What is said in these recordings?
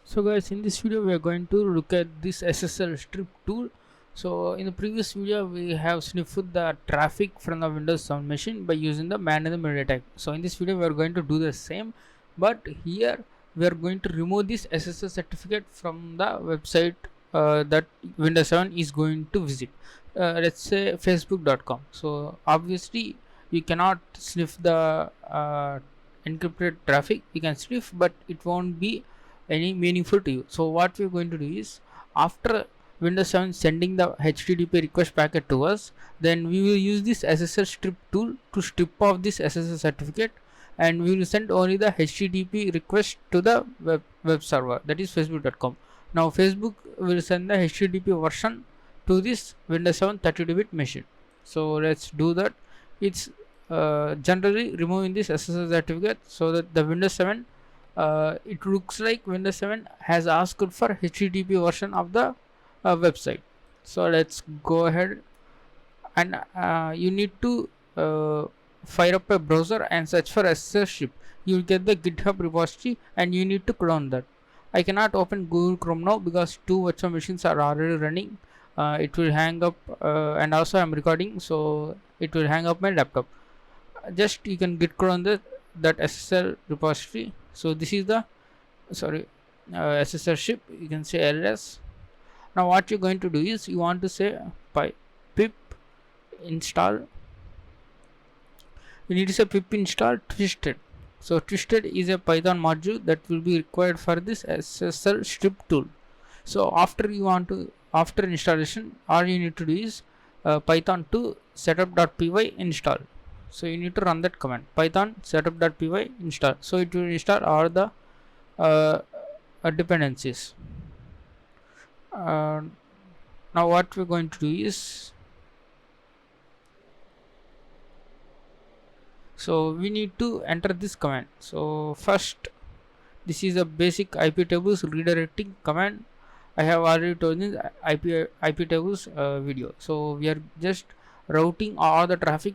So guys, in this video we are going to look at this SSL strip tool. So in the previous video we have sniffed the traffic from the Windows 7 machine by using the man in the middle attack. So in this video we are going to do the same, but here we are going to remove this SSL certificate from the website that Windows 7 is going to visit. Let's say facebook.com. So obviously you cannot sniff the encrypted traffic. You can sniff, but it won't be any meaningful to you. So what we're going to do is, after Windows 7 sending the HTTP request packet to us, then we will use this SSL strip tool to strip off this SSL certificate, and we will send only the HTTP request to the web server, that is facebook.com. Now Facebook will send the HTTP version to this Windows 7 32-bit machine. So let's do that. It's generally removing this SSL certificate so that the Windows 7, it looks like Windows 7 has asked for HTTP version of the website. So let's go ahead, and you need to fire up a browser and search for SSL strip. You will get the GitHub repository and you need to clone that. I cannot open Google Chrome now because two virtual machines are already running. It will hang up, and also I'm recording, so it will hang up my laptop. Just you can git clone that SSL repository. So this is the, sorry, SSL strip. You can say ls. Now what you're going to do is, you want to say pip install. You need to say pip install twisted. So twisted is a Python module that will be required for this SSL strip tool. So after installation, all you need to do is python to setup.py install. So you need to run that command, python setup.py install. So it will install all the uh, dependencies. uh, Now what we're going to do is, so we need to enter this command. So first, this is a basic IP tables redirecting command. I have already told this IP tables video. So we are just routing all the traffic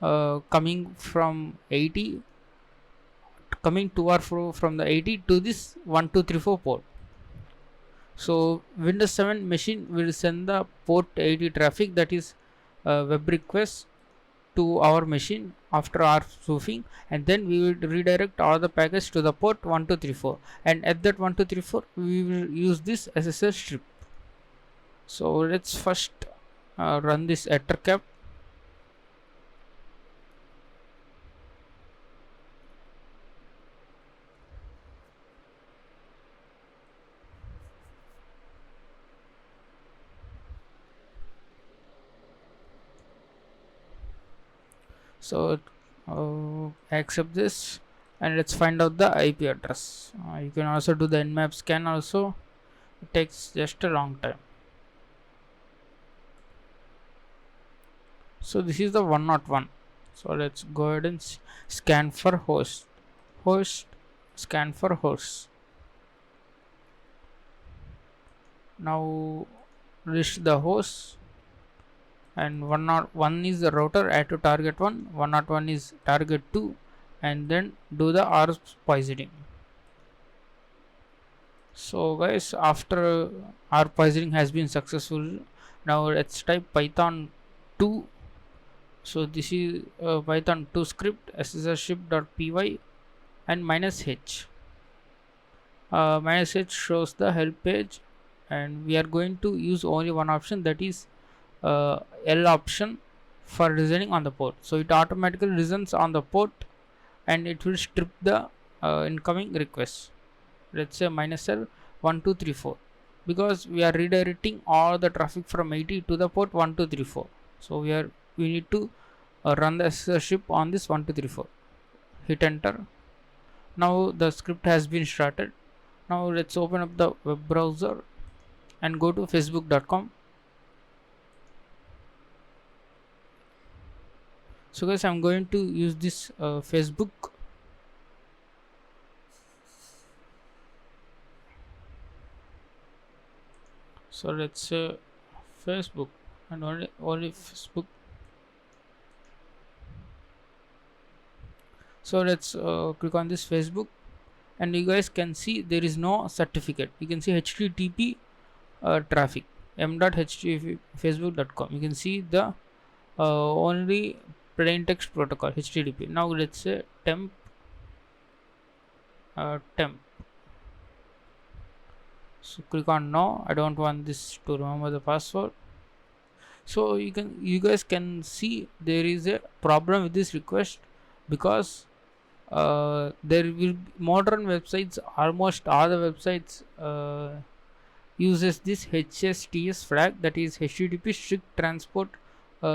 coming from 80, coming to or fro from the 80 to this 1234 port. So Windows 7 machine will send the port 80 traffic, that is web request, to our machine after our spoofing, and then we will redirect all the packets to the port 1234, and at that 1234 we will use this SSL strip. So let's first run this ettercap. So accept this, and let's find out the IP address. You can also do the nmap scan also. It takes just a long time. So this is the 101. So let's go ahead and scan for host, scan for host. Now list the host, and 101 is the router, add to target 1, 101 is target 2, and then do the R poisoning. So guys, after R poisoning has been successful, now let's type python 2. So this is python 2 script ssstrip.py and -h. -h shows the help page, and we are going to use only one option, that is L option, for listening on the port. So it automatically listens on the port and it will strip the incoming request. Let's say -L 1234, because we are redirecting all the traffic from 80 to the port 1234. So we need to run the SSL strip on this 1234. Hit enter. Now the script has been started. Now let's open up the web browser and go to facebook.com. So guys, I'm going to use this Facebook. So let's say Facebook, and only Facebook. So let's click on this Facebook, and you guys can see there is no certificate. You can see http traffic m.http facebook.com. You can see the only plain text protocol http. Now let's say temp. So click on no. I don't want this to remember the password. So you guys can see there is a problem with this request, because there will be modern websites, almost all the websites uses this HSTS flag, that is HTTP strict transport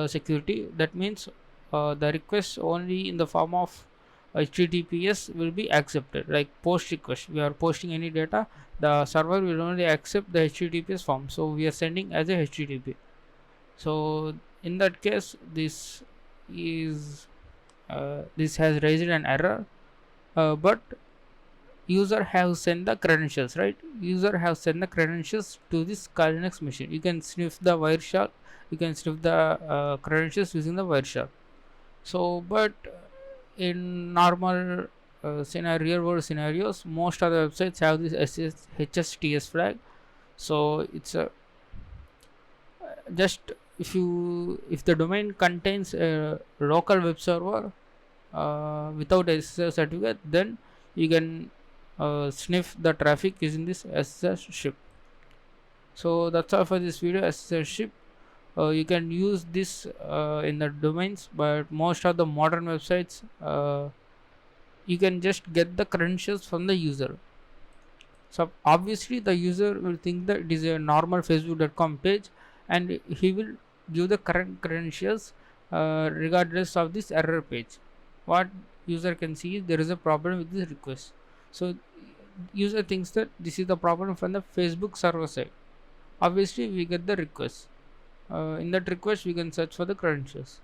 security. That means the request only in the form of HTTPS will be accepted. Like post request, we are posting any data, the server will only accept the HTTPS form, so we are sending as a HTTP. So in that case, this has raised an error, but user have sent the credentials, right? User have sent the credentials to this Kali Linux machine. You can sniff the Wireshark, you can sniff the credentials using the Wireshark. So but in normal real world scenarios, most of the websites have this HSTS flag. So it's a just if the domain contains a local web server without SSL certificate, then you can sniff the traffic using this SSL strip. So that's all for this video. SSL strip, you can use this in the domains, but most of the modern websites you can just get the credentials from the user. So obviously the user will think that it is a normal facebook.com page, and he will give the correct credentials regardless of this error page. What user can see is there is a problem with this request. So user thinks that this is the problem from the Facebook server side. Obviously we get the request. In that request we can search for the credentials.